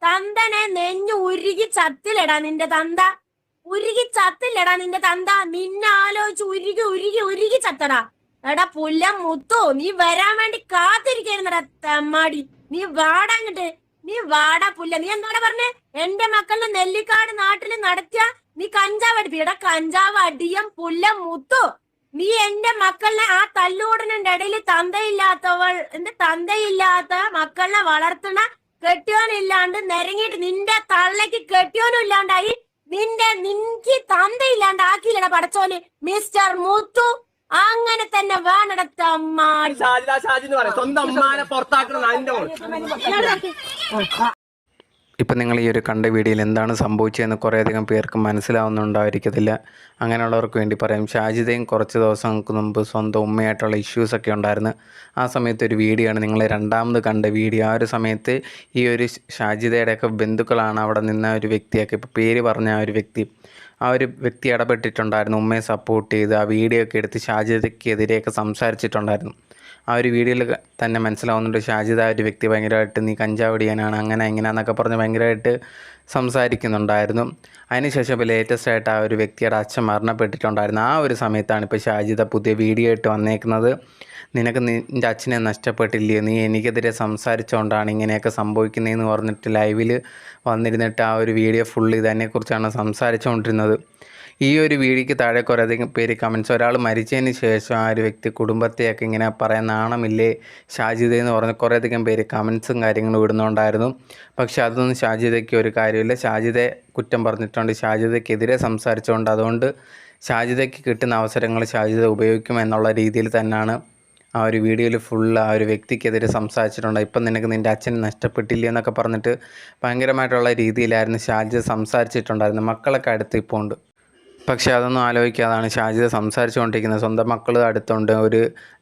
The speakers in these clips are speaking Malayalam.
തന്തനെ നെഞ്ഞു ഉരുകി ചത്തില്ലടാ നിന്റെ തന്ത. ഉരുകി ചത്തില്ലടാ നിന്റെ തന്ത. നിന്നെ ആലോചിച്ച് ഉരുകി ഉരുകി ഉരുകി ചത്തടാ. എടാ പുല്ല മുത്തു, നീ വരാൻ വേണ്ടി കാത്തിരിക്കരുന്നടാ തെമ്മാടി. നീ വാടാങ്ങിട്ട്, നീ വാടാ പുല്ല. നീ എന്താടാ പറഞ്ഞേ? എന്റെ മക്കളുടെ നെല്ലിക്കാട് നാട്ടില് നടത്തിയ നീ കഞ്ചാവ് അടിപ്പി. എടാ കഞ്ചാവ് അടിയം പുല്ല മുത്തു. നീ എന്റെ മക്കളിനെ ആ തല്ലുകൂടലിന്റെ ഇടയിൽ തന്തയില്ലാത്ത മക്കളിനെ വളർത്തണ കെട്ടിയോനില്ലാണ്ട് നിരങ്ങിയിട്ട് നിന്റെ തള്ളക്ക് കെട്ടിയോനും ഇല്ലാണ്ടായി. നിനക്ക് തന്തയില്ലാണ്ടാക്കിയില്ലട പടച്ചോന് മിസ്റ്റർ മുത്തു. അങ്ങനെ തന്നെ വേണടത്തമ്മാടി. ഇപ്പം നിങ്ങൾ ഈ ഒരു കണ്ട വീഡിയോയിൽ എന്താണ് സംഭവിച്ചതെന്ന് കുറേയധികം പേർക്ക് മനസ്സിലാവുന്നുണ്ടായിരിക്കത്തില്ല. അങ്ങനെയുള്ളവർക്ക് വേണ്ടി പറയാം. ഷാജിദയും കുറച്ച് ദിവസങ്ങൾക്ക് മുമ്പ് സ്വന്തം ഉമ്മയായിട്ടുള്ള ഇഷ്യൂസൊക്കെ ഉണ്ടായിരുന്നു. ആ സമയത്ത് ഒരു വീഡിയോ ആണ് നിങ്ങൾ രണ്ടാമത് കണ്ട വീഡിയോ. ആ ഒരു സമയത്ത് ഈ ഒരു ഷാജിദയുടെയൊക്കെ ബന്ധുക്കളാണ് അവിടെ നിന്ന ഒരു വ്യക്തിയൊക്കെ, ഇപ്പോൾ പേര് പറഞ്ഞ ആ ഒരു വ്യക്തി ഇടപെട്ടിട്ടുണ്ടായിരുന്നു. ഉമ്മയെ സപ്പോർട്ട് ചെയ്ത് ആ വീഡിയോ ഒക്കെ എടുത്ത് ഷാജിദയ്ക്കെതിരെയൊക്കെ സംസാരിച്ചിട്ടുണ്ടായിരുന്നു. ആ ഒരു വീഡിയോയിൽ തന്നെ മനസ്സിലാവുന്നുണ്ട് ഷാജിദ ഒരു വ്യക്തി ഭയങ്കരമായിട്ട് നീ കഞ്ചാവടിയാനാണ് അങ്ങനെ എങ്ങനെയാണെന്നൊക്കെ പറഞ്ഞ് ഭയങ്കരമായിട്ട് സംസാരിക്കുന്നുണ്ടായിരുന്നു. അതിനുശേഷം ഇപ്പോൾ ലേറ്റസ്റ്റ് ആയിട്ട് ആ ഒരു വ്യക്തിയുടെ അച്ഛൻ മരണപ്പെട്ടിട്ടുണ്ടായിരുന്നു. ആ ഒരു സമയത്താണ് ഇപ്പോൾ ഷാജിദ പുതിയ വീഡിയോ ആയിട്ട് വന്നേക്കുന്നത്. നിനക്ക് നിൻ്റെ അച്ഛനെ നഷ്ടപ്പെട്ടില്ലയോ, നീ എനിക്കെതിരെ സംസാരിച്ചുകൊണ്ടാണ് ഇങ്ങനെയൊക്കെ സംഭവിക്കുന്നതെന്ന് പറഞ്ഞിട്ട് ലൈവിൽ വന്നിരുന്നിട്ട് ആ ഒരു വീഡിയോ ഫുള്ള് ഇതിനെക്കുറിച്ചാണ് സംസാരിച്ചുകൊണ്ടിരുന്നത്. ഈ ഒരു വീഡിയോയ്ക്ക് താഴെ കുറേയധികം പേര് കമൻറ്റ്സ്, ഒരാൾ മരിച്ചതിന് ശേഷം ആ ഒരു വ്യക്തി കുടുംബത്തെയൊക്കെ ഇങ്ങനെ പറയാൻ നാണമില്ലേ ഷാജിദ എന്ന് പറഞ്ഞ് കുറേയധികം പേര് കമൻറ്റ്സും കാര്യങ്ങളും ഇടുന്നുണ്ടായിരുന്നു. പക്ഷേ അതൊന്നും ഷാജിദയ്ക്ക് ഒരു കാര്യമില്ല. ഷാജിദയെ കുറ്റം പറഞ്ഞിട്ടുണ്ട്, ഷാജിദയ്ക്കെതിരെ സംസാരിച്ചുകൊണ്ട്. അതുകൊണ്ട് ഷാജിദയ്ക്ക് കിട്ടുന്ന അവസരങ്ങൾ ഷാജിദ ഉപയോഗിക്കുമെന്നുള്ള രീതിയിൽ തന്നെയാണ് ആ ഒരു വീഡിയോയിൽ ഫുള്ള് ആ ഒരു വ്യക്തിക്കെതിരെ സംസാരിച്ചിട്ടുണ്ട്. ഇപ്പം നിനക്ക് നിൻ്റെ അച്ഛൻ നഷ്ടപ്പെട്ടില്ല എന്നൊക്കെ പറഞ്ഞിട്ട് ഭയങ്കരമായിട്ടുള്ള രീതിയിലായിരുന്നു ഷാജിദ സംസാരിച്ചിട്ടുണ്ടായിരുന്നു. മക്കളൊക്കെ അടുത്ത് ഇപ്പോൾ ഉണ്ട്. പക്ഷേ അതൊന്നും ആലോചിക്കാതാണ് ഷാജിദ സംസാരിച്ചുകൊണ്ടിരിക്കുന്നത്. സ്വന്തം മക്കൾ അടുത്തുണ്ട്, ഒരു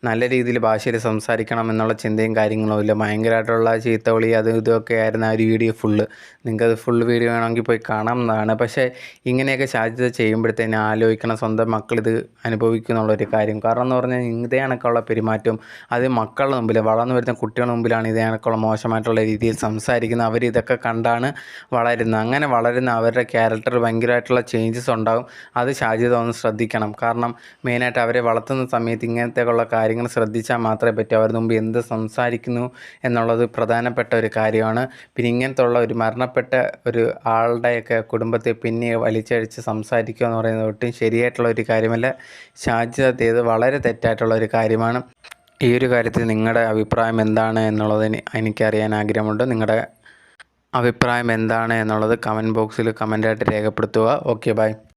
നല്ല രീതിയിൽ ഭാഷയിൽ സംസാരിക്കണം എന്നുള്ള ചിന്തയും കാര്യങ്ങളും ഇല്ല. ഭയങ്കരമായിട്ടുള്ള ചീത്തവിളി അതും ഇതൊക്കെ ആയിരുന്നു ആ ഒരു വീഡിയോ ഫുള്ള്. നിങ്ങൾക്കത് ഫുൾ വീഡിയോ വേണമെങ്കിൽ പോയി കാണാവുന്നതാണ്. പക്ഷേ ഇങ്ങനെയൊക്കെ ഷാജിദ ചെയ്യുമ്പോഴത്തേനും ആലോചിക്കണം സ്വന്തം മക്കളിത് അനുഭവിക്കും എന്നുള്ളൊരു കാര്യം. കാരണം എന്ന് പറഞ്ഞാൽ ഇതേ കണക്കുള്ള പെരുമാറ്റം അത് മക്കളുടെ മുമ്പിൽ, വളർന്നു വരുന്ന കുട്ടികളുടെ മുമ്പിലാണ് ഇതേ കണക്കുള്ള മോശമായിട്ടുള്ള രീതിയിൽ സംസാരിക്കുന്നത്. അവർ ഇതൊക്കെ കണ്ടാണ് വളരുന്നത്. അങ്ങനെ വളരുന്ന അവരുടെ ക്യാരക്ടർ ഭയങ്കരമായിട്ടുള്ള ചേഞ്ചസ് ഉണ്ടാകും. അത് ഷാജിദ ഒന്ന് ശ്രദ്ധിക്കണം. കാരണം മെയിനായിട്ട് അവരെ വളർത്തുന്ന സമയത്ത് ഇങ്ങനത്തെയുള്ള കാര്യങ്ങൾ ശ്രദ്ധിച്ചാൽ മാത്രമേ പറ്റൂ. അവരുടെ മുമ്പ് എന്ത് സംസാരിക്കുന്നു എന്നുള്ളത് പ്രധാനപ്പെട്ട ഒരു കാര്യമാണ്. പിന്നെ ഇങ്ങനത്തെ ഉള്ള ഒരു മരണപ്പെട്ട ഒരു ആളുടെയൊക്കെ കുടുംബത്തെ പിന്നെ വലിച്ചഴിച്ച് സംസാരിക്കുക എന്ന് പറയുന്നത് ഒട്ടും ശരിയായിട്ടുള്ള ഒരു കാര്യമല്ല. ഷാജിദ ചെയ്ത് വളരെ തെറ്റായിട്ടുള്ള ഒരു കാര്യമാണ്. ഈ ഒരു കാര്യത്തിൽ നിങ്ങളുടെ അഭിപ്രായം എന്താണ് എന്നുള്ളത് എനിക്കറിയാൻ ആഗ്രഹമുണ്ട്. നിങ്ങളുടെ അഭിപ്രായം എന്താണ് എന്നുള്ളത് കമൻറ്റ് ബോക്സിൽ കമൻ്റായിട്ട് രേഖപ്പെടുത്തുക. Okay, by.